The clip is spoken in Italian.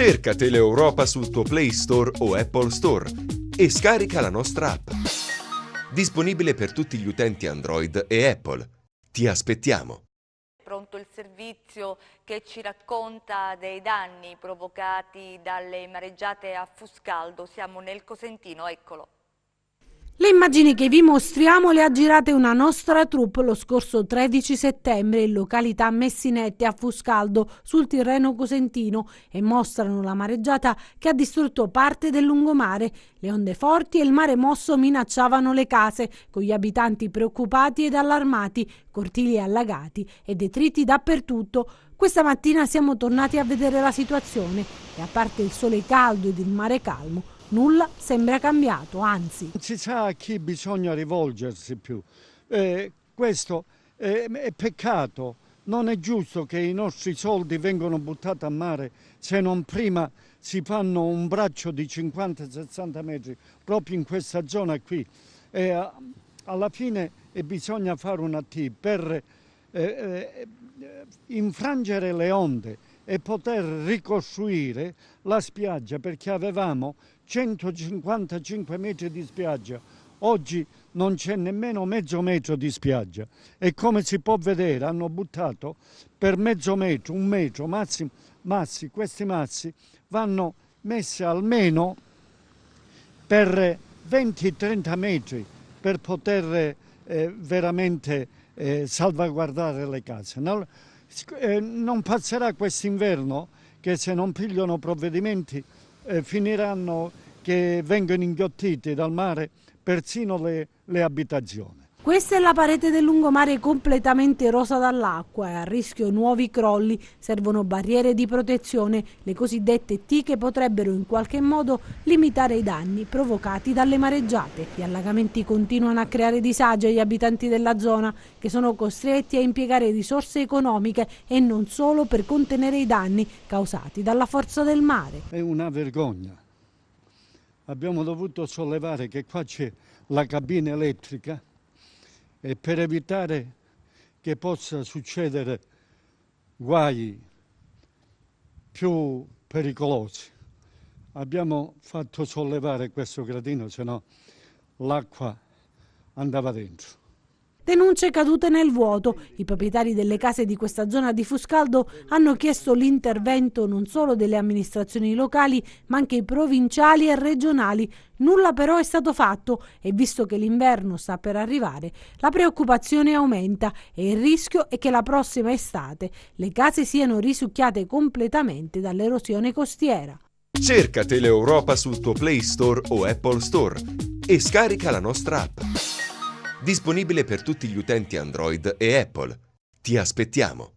Cerca Teleeuropa sul tuo Play Store o Apple Store e scarica la nostra app. Disponibile per tutti gli utenti Android e Apple. Ti aspettiamo. Pronto il servizio che ci racconta dei danni provocati dalle mareggiate a Fuscaldo. Siamo nel Cosentino, eccolo. Le immagini che vi mostriamo le ha girate una nostra troupe lo scorso 13 settembre in località Messinette a Fuscaldo sul Tirreno Cosentino e mostrano la mareggiata che ha distrutto parte del lungomare. Le onde forti e il mare mosso minacciavano le case, con gli abitanti preoccupati ed allarmati, cortili allagati e detriti dappertutto. Questa mattina siamo tornati a vedere la situazione e a parte il sole caldo ed il mare calmo, nulla sembra cambiato, anzi. Non si sa a chi bisogna rivolgersi più. Questo è peccato. Non è giusto che i nostri soldi vengano buttati a mare se non prima si fanno un braccio di 50-60 metri proprio in questa zona qui. Alla fine bisogna fare una T per infrangere le onde e poter ricostruire la spiaggia, perché avevamo 155 metri di spiaggia, oggi non c'è nemmeno mezzo metro di spiaggia e come si può vedere hanno buttato per mezzo metro, un metro, massi, questi massi vanno messi almeno per 20-30 metri per poter veramente salvaguardare le case. Non passerà quest'inverno che se non pigliano provvedimenti finiranno che vengono inghiottiti dal mare persino le abitazioni. Questa è la parete del lungomare completamente erosa dall'acqua e a rischio nuovi crolli. Servono barriere di protezione, le cosiddette T, che potrebbero in qualche modo limitare i danni provocati dalle mareggiate. Gli allagamenti continuano a creare disagi agli abitanti della zona, che sono costretti a impiegare risorse economiche e non solo per contenere i danni causati dalla forza del mare. È una vergogna. Abbiamo dovuto sollevare che qua c'è la cabina elettrica e per evitare che possa succedere guai più pericolosi abbiamo fatto sollevare questo gradino, se no l'acqua andava dentro. Denunce cadute nel vuoto. I proprietari delle case di questa zona di Fuscaldo hanno chiesto l'intervento non solo delle amministrazioni locali ma anche provinciali e regionali. Nulla però è stato fatto e visto che l'inverno sta per arrivare, la preoccupazione aumenta e il rischio è che la prossima estate le case siano risucchiate completamente dall'erosione costiera. Cerca Teleeuropa sul tuo Play Store o Apple Store e scarica la nostra app. Disponibile per tutti gli utenti Android e Apple. Ti aspettiamo.